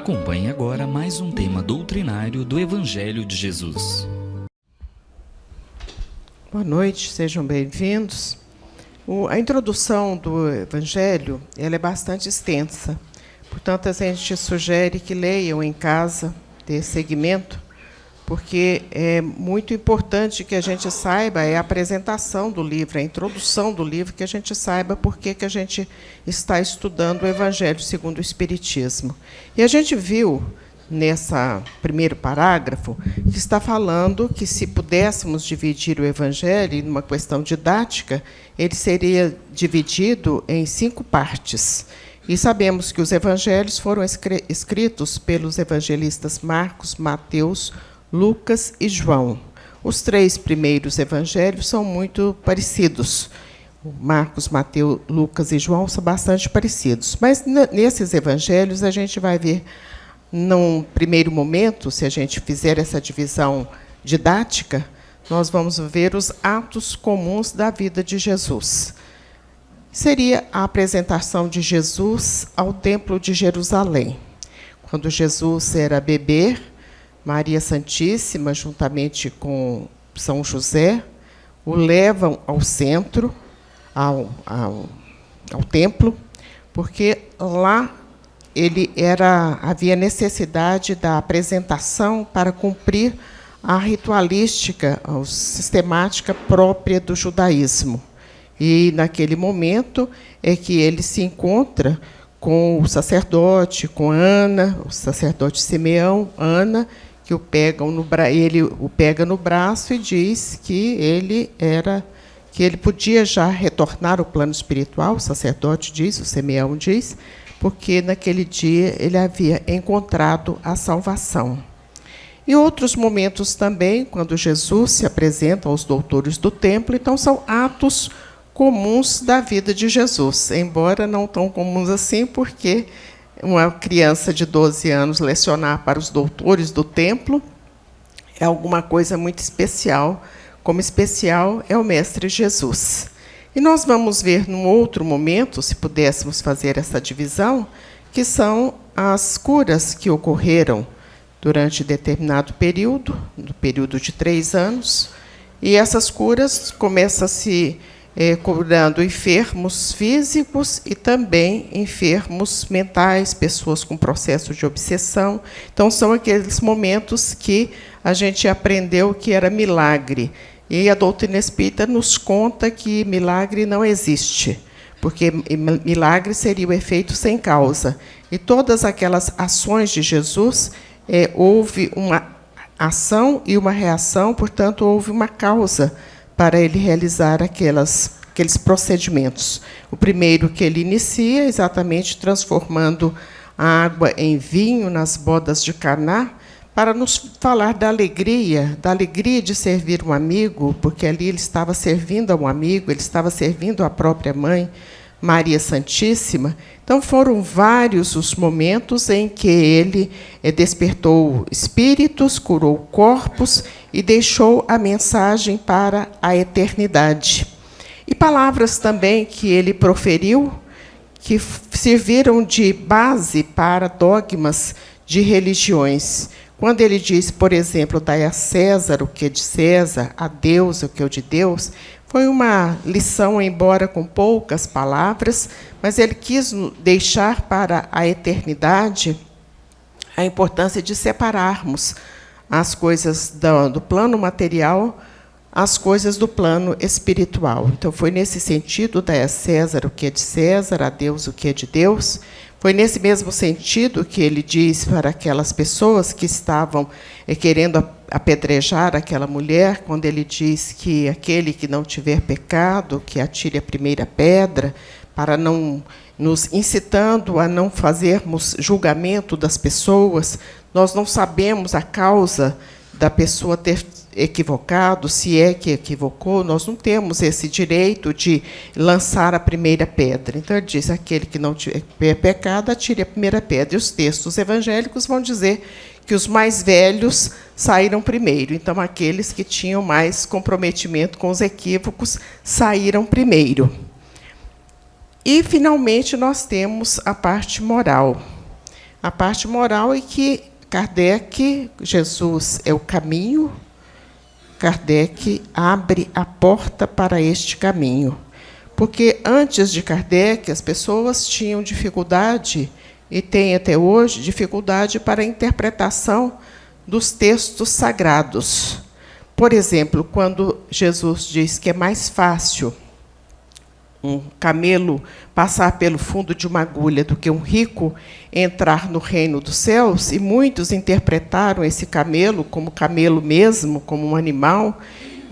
Acompanhe agora mais um tema doutrinário do Evangelho de Jesus. Boa noite, sejam bem-vindos. A introdução do Evangelho ela é bastante extensa, portanto, a gente sugere que leiam em casa, dê seguimento, porque é muito importante que a gente saiba, é a apresentação do livro, a introdução do livro, que a gente saiba por que a gente está estudando o Evangelho segundo o Espiritismo. E a gente viu, nesse primeiro parágrafo, que está falando que, se pudéssemos dividir o Evangelho em uma questão didática, ele seria dividido em 5 partes. E sabemos que os evangelhos foram escritos pelos evangelistas Marcos, Mateus, Lucas e João. Os 3 primeiros evangelhos são muito parecidos. Marcos, Mateus, Lucas e João são bastante parecidos. Mas, nesses evangelhos, a gente vai ver, num primeiro momento, se a gente fizer essa divisão didática, nós vamos ver os atos comuns da vida de Jesus. Seria a apresentação de Jesus ao Templo de Jerusalém. Quando Jesus era bebê, Maria Santíssima, juntamente com São José, o levam ao centro, ao templo, porque lá havia necessidade da apresentação para cumprir a ritualística, a sistemática própria do judaísmo. E, naquele momento, é que ele se encontra com o sacerdote, com Ana, o sacerdote Simeão, Ana, que ele o pega no braço e diz que ele podia já retornar ao plano espiritual, o sacerdote diz, o Simeão diz, porque naquele dia ele havia encontrado a salvação. E outros momentos também, quando Jesus se apresenta aos doutores do templo, então são atos comuns da vida de Jesus, embora não tão comuns assim, porque uma criança de 12 anos lecionar para os doutores do templo é alguma coisa muito especial, como especial é o Mestre Jesus. E nós vamos ver, num outro momento, se pudéssemos fazer essa divisão, que são as curas que ocorreram durante determinado período, no período de 3 anos, e essas curas começam-se curando enfermos físicos e também enfermos mentais, pessoas com processo de obsessão. Então, são aqueles momentos que a gente aprendeu que era milagre. E a doutrina espírita nos conta que milagre não existe, porque milagre seria o efeito sem causa. E todas aquelas ações de Jesus, houve uma ação e uma reação, portanto, houve uma causa para ele realizar aqueles procedimentos. O primeiro que ele inicia, exatamente transformando a água em vinho nas bodas de Caná, para nos falar da alegria de servir um amigo, porque ali ele estava servindo a um amigo, ele estava servindo a própria mãe, Maria Santíssima. Então, foram vários os momentos em que ele despertou espíritos, curou corpos e deixou a mensagem para a eternidade. E palavras também que ele proferiu, que serviram de base para dogmas de religiões. Quando ele diz, por exemplo, dai a César o que é de César, a Deus o que é de Deus, foi uma lição, embora com poucas palavras, mas ele quis deixar para a eternidade a importância de separarmos as coisas do plano material, as coisas do plano espiritual. Então, foi nesse sentido, dai a César o que é de César, a Deus o que é de Deus. Foi nesse mesmo sentido que ele diz para aquelas pessoas que estavam querendo apedrejar aquela mulher, quando ele diz que aquele que não tiver pecado, que atire a primeira pedra, para não nos incitando a não fazermos julgamento das pessoas. Nós não sabemos a causa da pessoa ter equivocado, se é que equivocou, nós não temos esse direito de lançar a primeira pedra. Então, ele diz, aquele que não tiver pecado, atire a primeira pedra. E os textos evangélicos vão dizer que os mais velhos saíram primeiro. Então, aqueles que tinham mais comprometimento com os equívocos saíram primeiro. E, finalmente, nós temos a parte moral. a parte moral, e que Kardec, Jesus é o caminho, Kardec abre a porta para este caminho. Porque antes de Kardec, as pessoas tinham dificuldade, e têm até hoje, dificuldade para a interpretação dos textos sagrados. Por exemplo, quando Jesus diz que é mais fácil um camelo passar pelo fundo de uma agulha do que um rico entrar no reino dos céus, e muitos interpretaram esse camelo como camelo mesmo, como um animal,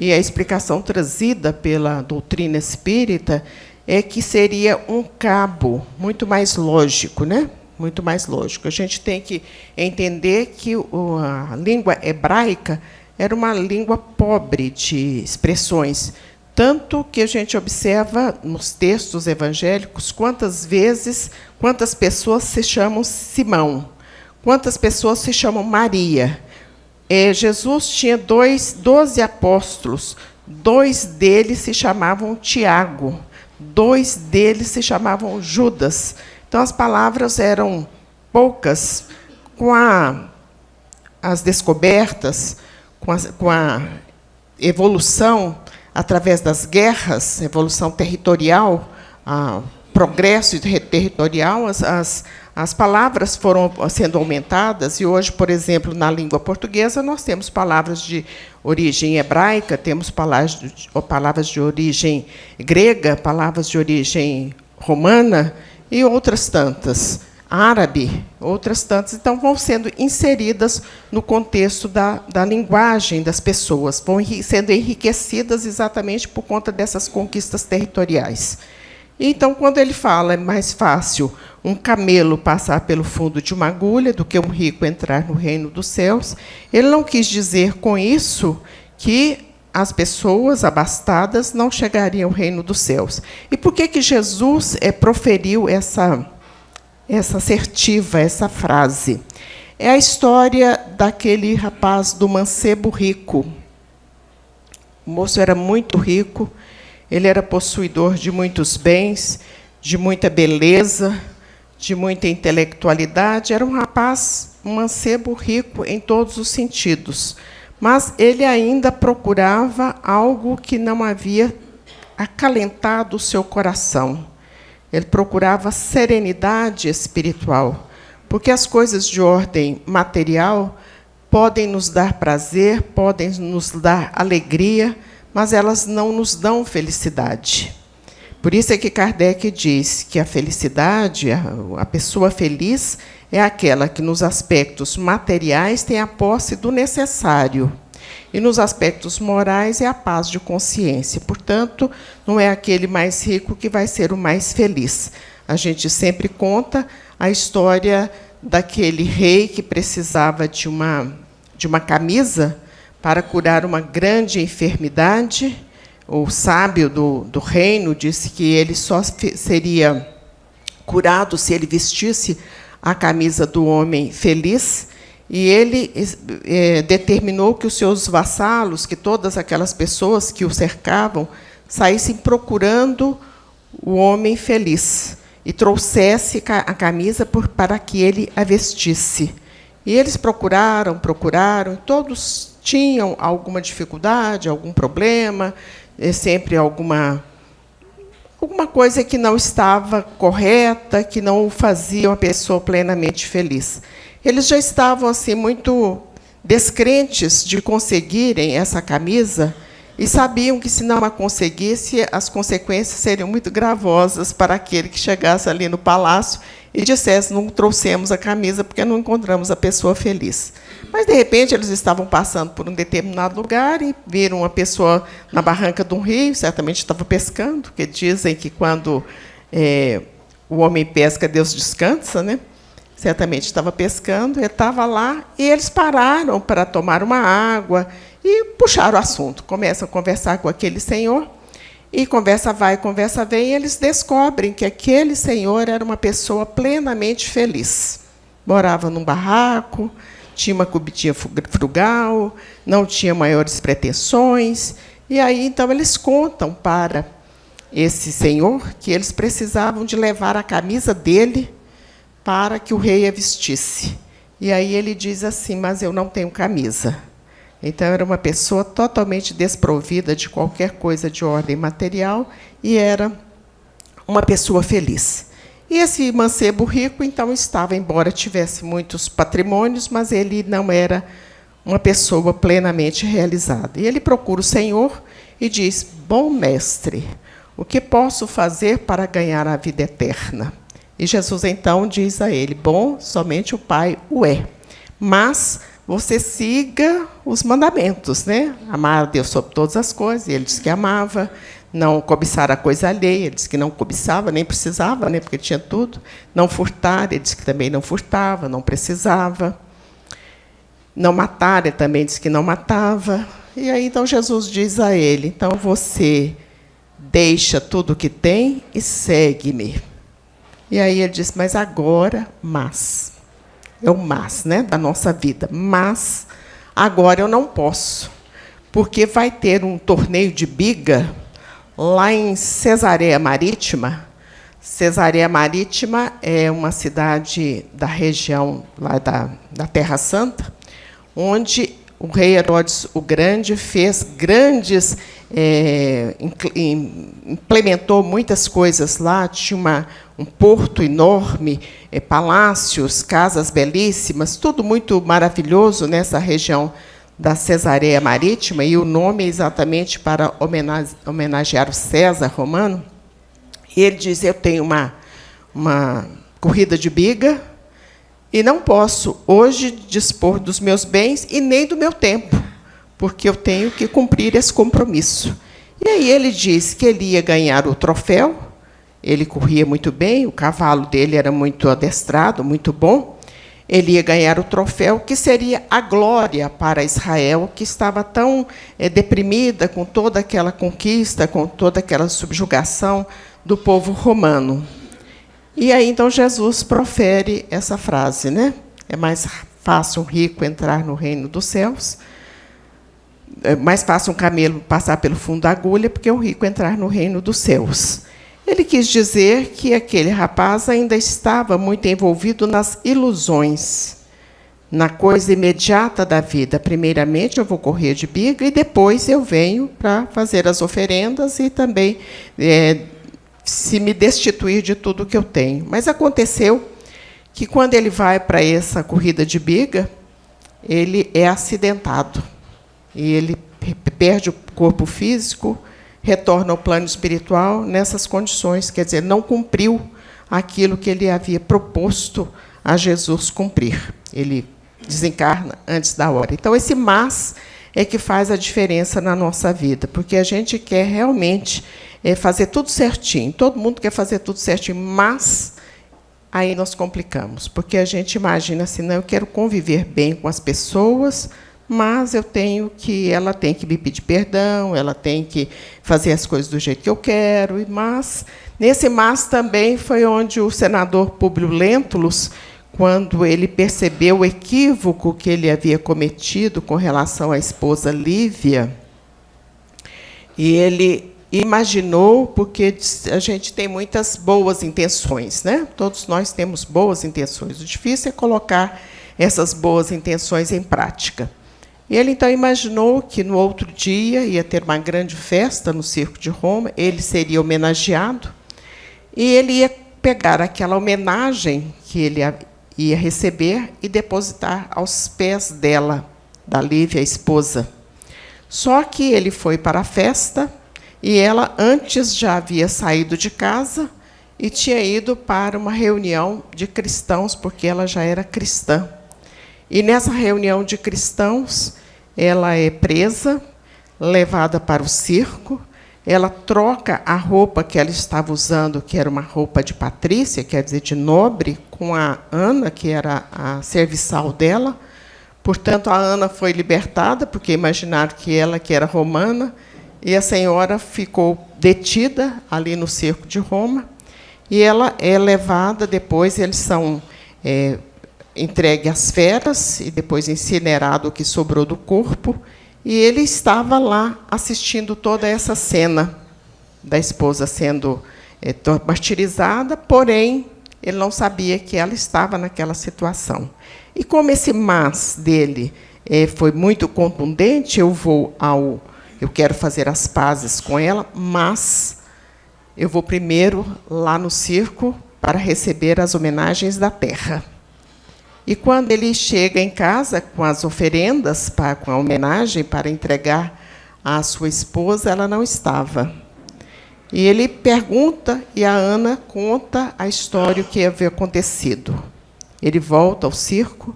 e a explicação trazida pela doutrina espírita é que seria um cabo muito mais lógico, né? Muito mais lógico. A gente tem que entender que a língua hebraica era uma língua pobre de expressões, tanto que a gente observa nos textos evangélicos quantas pessoas se chamam Simão, quantas pessoas se chamam Maria. Jesus tinha 12 apóstolos, 2 deles se chamavam Tiago, 2 deles se chamavam Judas. Então, as palavras eram poucas. Com as descobertas, com a evolução através das guerras, evolução territorial, progresso territorial, as palavras foram sendo aumentadas, e hoje, por exemplo, na língua portuguesa, nós temos palavras de origem hebraica, temos palavras de origem grega, palavras de origem romana, e outras tantas, árabe, outras tantas. Então, vão sendo inseridas no contexto da linguagem das pessoas, vão sendo enriquecidas exatamente por conta dessas conquistas territoriais. Então, quando ele fala é mais fácil um camelo passar pelo fundo de uma agulha do que um rico entrar no reino dos céus, ele não quis dizer com isso que as pessoas abastadas não chegariam ao reino dos céus. E por que Jesus proferiu essa assertiva, essa frase? É a história daquele rapaz do mancebo rico. O moço era muito rico, ele era possuidor de muitos bens, de muita beleza, de muita intelectualidade. Era um rapaz, um mancebo rico em todos os sentidos. Mas ele ainda procurava algo que não havia acalentado o seu coração. Ele procurava serenidade espiritual, porque as coisas de ordem material podem nos dar prazer, podem nos dar alegria, mas elas não nos dão felicidade. Por isso é que Kardec diz que a felicidade, a pessoa feliz, é aquela que, nos aspectos materiais, tem a posse do necessário, e, nos aspectos morais, é a paz de consciência. Portanto, não é aquele mais rico que vai ser o mais feliz. A gente sempre conta a história daquele rei que precisava de uma camisa para curar uma grande enfermidade. O sábio do reino disse que ele só seria curado se ele vestisse a camisa do homem feliz, e ele determinou que os seus vassalos, que todas aquelas pessoas que o cercavam, saíssem procurando o homem feliz e trouxesse a camisa para que ele a vestisse. E eles procuraram, e todos tinham alguma dificuldade, algum problema, sempre alguma coisa que não estava correta, que não fazia uma pessoa plenamente feliz. Eles já estavam assim muito descrentes de conseguirem essa camisa, e sabiam que, se não a conseguisse, as consequências seriam muito gravosas para aquele que chegasse ali no palácio e dissesse: não trouxemos a camisa porque não encontramos a pessoa feliz. Mas, de repente, eles estavam passando por um determinado lugar e viram uma pessoa na barranca de um rio, certamente estava pescando, porque dizem que, quando o homem pesca, Deus descansa, né? Certamente estava pescando, ele estava lá, e eles pararam para tomar uma água e puxaram o assunto. Começam a conversar com aquele senhor, e conversa vai, conversa vem, e eles descobrem que aquele senhor era uma pessoa plenamente feliz. Morava num barraco, tinha uma cubitinha frugal, não tinha maiores pretensões. E aí, então, eles contam para esse senhor que eles precisavam de levar a camisa dele, para que o rei a vestisse. E aí ele diz assim: mas eu não tenho camisa. Então, era uma pessoa totalmente desprovida de qualquer coisa de ordem material e era uma pessoa feliz. E esse mancebo rico, então, estava, embora tivesse muitos patrimônios, mas ele não era uma pessoa plenamente realizada. E ele procura o Senhor e diz: bom mestre, o que posso fazer para ganhar a vida eterna? E Jesus, então, diz a ele: bom, somente o Pai o é. Mas você siga os mandamentos, né? Amar a Deus sobre todas as coisas. E ele disse que amava. Não cobiçar a coisa alheia. Ele disse que não cobiçava, nem precisava, né? Porque tinha tudo. Não furtar. Ele disse que também não furtava, não precisava. Não matar. Ele também disse que não matava. E aí, então, Jesus diz a ele: então, você deixa tudo o que tem e segue-me. E aí ele diz: mas agora, mas. É o mas, né, da nossa vida. Mas agora eu não posso, porque vai ter um torneio de biga lá em Cesareia Marítima. Cesareia Marítima é uma cidade da região lá da Terra Santa, onde o rei Herodes o Grande fez grandes, implementou muitas coisas lá. Tinha um porto enorme, palácios, casas belíssimas, tudo muito maravilhoso nessa região da Cesareia Marítima, e o nome é exatamente para homenagear o César romano. E ele diz: eu tenho uma corrida de biga, e não posso hoje dispor dos meus bens e nem do meu tempo, porque eu tenho que cumprir esse compromisso. E aí ele diz que ele ia ganhar o troféu. Ele corria muito bem, o cavalo dele era muito adestrado, muito bom. Ele ia ganhar o troféu, que seria a glória para Israel, que estava tão deprimida com toda aquela conquista, com toda aquela subjugação do povo romano. E aí, então, Jesus profere essa frase, né? É mais fácil um rico entrar no reino dos céus, é mais fácil um camelo passar pelo fundo da agulha, porque um rico entrar no reino dos céus. Ele quis dizer que aquele rapaz ainda estava muito envolvido nas ilusões, na coisa imediata da vida. Primeiramente, eu vou correr de biga e depois eu venho para fazer as oferendas e também se me destituir de tudo que eu tenho. Mas aconteceu que, quando ele vai para essa corrida de biga, ele é acidentado. E ele perde o corpo físico, retorna ao plano espiritual nessas condições, quer dizer, não cumpriu aquilo que ele havia proposto a Jesus cumprir. Ele desencarna antes da hora. Então, esse mas é que faz a diferença na nossa vida, porque a gente quer realmente fazer tudo certinho. Todo mundo quer fazer tudo certinho, mas aí nós complicamos, porque a gente imagina assim: não, eu quero conviver bem com as pessoas, mas ela tem que me pedir perdão, ela tem que fazer as coisas do jeito que eu quero. Mas nesse mas também foi onde o senador Públio Lentulus, quando ele percebeu o equívoco que ele havia cometido com relação à esposa Lívia, e ele imaginou, porque a gente tem muitas boas intenções, né? Todos nós temos boas intenções. O difícil é colocar essas boas intenções em prática. E ele, então, imaginou que, no outro dia, ia ter uma grande festa no Circo de Roma, ele seria homenageado, e ele ia pegar aquela homenagem que ele ia receber e depositar aos pés dela, da Lívia, a esposa. Só que ele foi para a festa, e ela antes já havia saído de casa e tinha ido para uma reunião de cristãos, porque ela já era cristã. E nessa reunião de cristãos, ela é presa, levada para o circo, ela troca a roupa que ela estava usando, que era uma roupa de patrícia, quer dizer, de nobre, com a Ana, que era a serviçal dela. Portanto, a Ana foi libertada, porque imaginaram que ela, que era romana, e a senhora ficou detida ali no Circo de Roma, e ela é levada, depois eles são entregue às feras e depois incinerado o que sobrou do corpo, e ele estava lá assistindo toda essa cena da esposa sendo martirizada, porém ele não sabia que ela estava naquela situação. E como esse mas dele foi muito contundente, eu quero fazer as pazes com ela, mas eu vou primeiro lá no circo para receber as homenagens da terra. E quando ele chega em casa com as oferendas, com a homenagem para entregar à sua esposa, ela não estava. E ele pergunta, e a Ana conta a história, o que havia acontecido. Ele volta ao circo,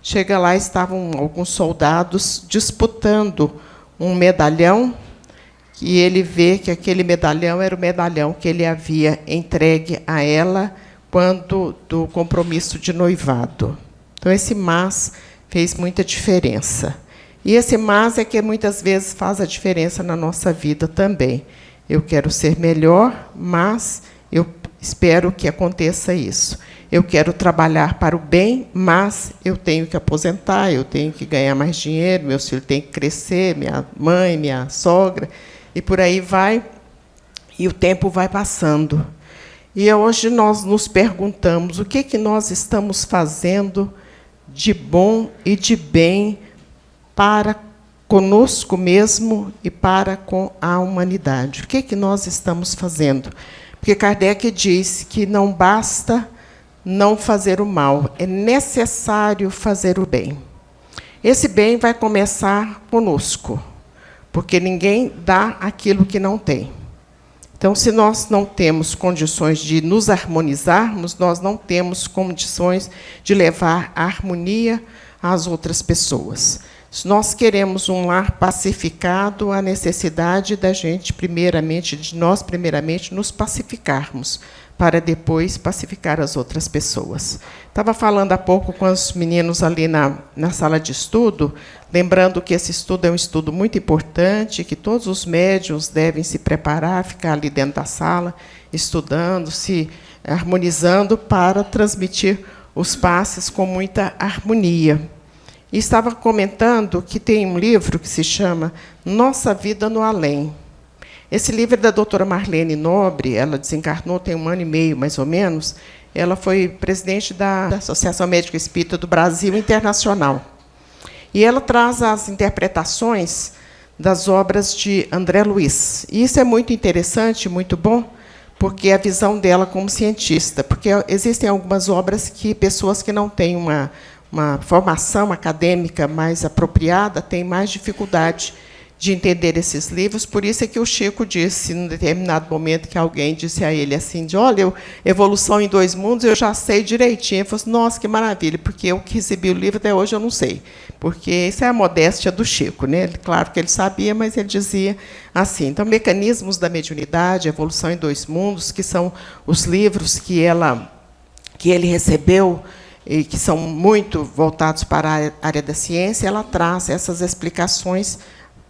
chega lá, estavam alguns soldados disputando um medalhão, e ele vê que aquele medalhão era o medalhão que ele havia entregue a ela quando do compromisso de noivado. Então, esse mas fez muita diferença. E esse mas é que muitas vezes faz a diferença na nossa vida também. Eu quero ser melhor, mas eu espero que aconteça isso. Eu quero trabalhar para o bem, mas eu tenho que aposentar, eu tenho que ganhar mais dinheiro, meus filhos têm que crescer, minha mãe, minha sogra, e por aí vai, e o tempo vai passando. E hoje nós nos perguntamos o que nós estamos fazendo de bom e de bem para conosco mesmo e para com a humanidade. O que nós estamos fazendo? Porque Kardec diz que não basta não fazer o mal, é necessário fazer o bem. Esse bem vai começar conosco, porque ninguém dá aquilo que não tem. Então, se nós não temos condições de nos harmonizarmos, nós não temos condições de levar a harmonia às outras pessoas. Se nós queremos um lar pacificado, há necessidade da gente, de nós primeiramente, nos pacificarmos, para depois pacificar as outras pessoas. Estava falando há pouco com os meninos ali na sala de estudo, lembrando que esse estudo é um estudo muito importante, que todos os médiuns devem se preparar, ficar ali dentro da sala, estudando, se harmonizando para transmitir os passes com muita harmonia. E estava comentando que tem um livro que se chama Nossa Vida no Além. Esse livro é da doutora Marlene Nobre, ela desencarnou tem 1 ano e meio, mais ou menos. Ela foi presidente da Associação Médica Espírita do Brasil Internacional. E ela traz as interpretações das obras de André Luiz. E isso é muito interessante, muito bom, porque é a visão dela como cientista. Porque existem algumas obras que pessoas que não têm uma formação acadêmica mais apropriada têm mais dificuldade de entender esses livros. Por isso é que o Chico disse, em determinado momento, que alguém disse a ele assim, olha, Evolução em Dois Mundos, eu já sei direitinho. Ele falou assim, nossa, que maravilha, porque eu que recebi o livro até hoje eu não sei. Porque isso é a modéstia do Chico, né? Claro que ele sabia, mas ele dizia assim. Então, Mecanismos da Mediunidade, Evolução em Dois Mundos, que são os livros que ele recebeu, e que são muito voltados para a área da ciência, ela traz essas explicações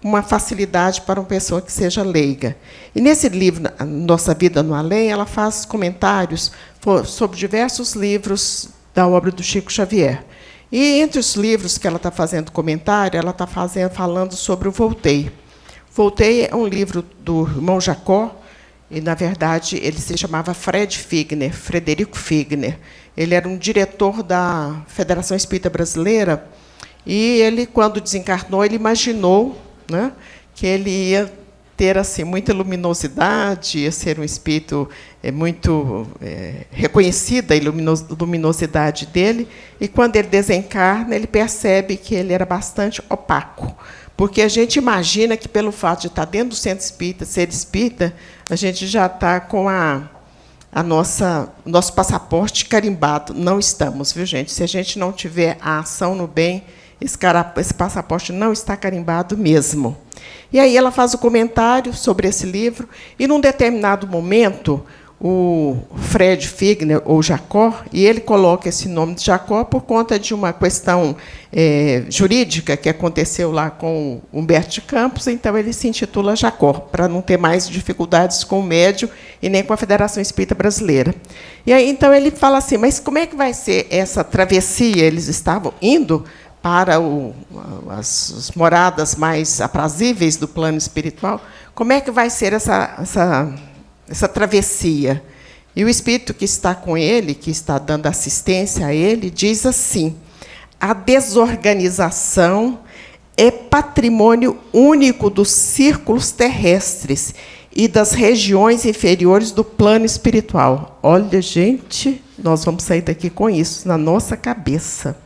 uma facilidade para uma pessoa que seja leiga. E, nesse livro, Nossa Vida no Além, ela faz comentários sobre diversos livros da obra do Chico Xavier. E, entre os livros que ela está fazendo comentário, ela está falando sobre o Voltaire. Voltaire é um livro do irmão Jacó, e, na verdade, ele se chamava Frederico Figner. Ele era um diretor da Federação Espírita Brasileira, e ele, quando desencarnou, ele imaginou, né, que ele ia ter assim muita luminosidade, ia ser um espírito muito reconhecida, a luminosidade dele, e, quando ele desencarna, ele percebe que ele era bastante opaco, porque a gente imagina que, pelo fato de estar dentro do centro espírita, ser espírita, a gente já está com nosso passaporte carimbado. Não estamos, viu, gente? Se a gente não tiver a ação no bem, esse passaporte não está carimbado mesmo. E aí ela faz o comentário sobre esse livro, e, num determinado momento, o Fred Figner, ou Jacó, e ele coloca esse nome de Jacó por conta de uma questão jurídica que aconteceu lá com Humberto de Campos, então ele se intitula Jacó, para não ter mais dificuldades com o médium e nem com a Federação Espírita Brasileira. E aí, então, ele fala assim, mas como é que vai ser essa travessia? Eles estavam indo para as moradas mais aprazíveis do plano espiritual. Como é que vai ser essa travessia? E o espírito que está com ele, que está dando assistência a ele, diz assim: a desorganização é patrimônio único dos círculos terrestres e das regiões inferiores do plano espiritual. Olha, gente, nós vamos sair daqui com isso na nossa cabeça.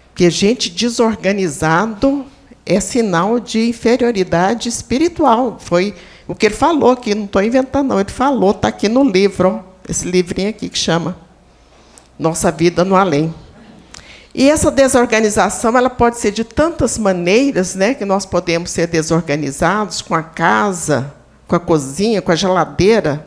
Porque gente desorganizado é sinal de inferioridade espiritual. Foi o que ele falou aqui, não estou inventando, não. Ele falou, está aqui no livro, ó, esse livrinho aqui que chama Nossa Vida no Além. E essa desorganização ela pode ser de tantas maneiras, né, que nós podemos ser desorganizados com a casa, com a cozinha, com a geladeira,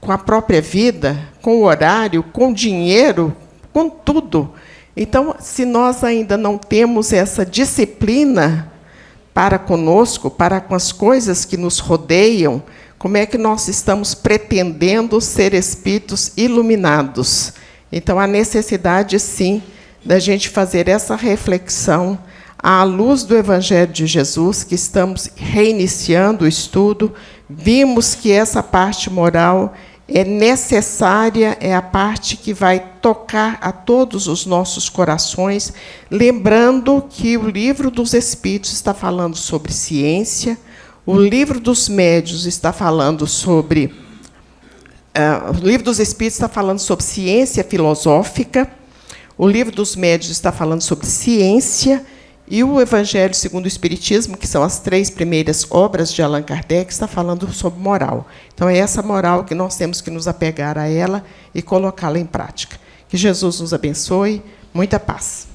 com a própria vida, com o horário, com o dinheiro, com tudo. Então, se nós ainda não temos essa disciplina para conosco, para com as coisas que nos rodeiam, como é que nós estamos pretendendo ser espíritos iluminados? Então, há necessidade, sim, da gente fazer essa reflexão à luz do Evangelho de Jesus, que estamos reiniciando o estudo. Vimos que essa parte moral é necessária, é a parte que vai tocar a todos os nossos corações, lembrando que o Livro dos Espíritos está falando sobre ciência, o Livro dos Médiuns está falando sobre... o Livro dos Espíritos está falando sobre ciência filosófica, o Livro dos Médiuns está falando sobre ciência, e o Evangelho segundo o Espiritismo, que são as 3 primeiras obras de Allan Kardec, está falando sobre moral. Então, é essa moral que nós temos que nos apegar a ela e colocá-la em prática. Que Jesus nos abençoe. Muita paz.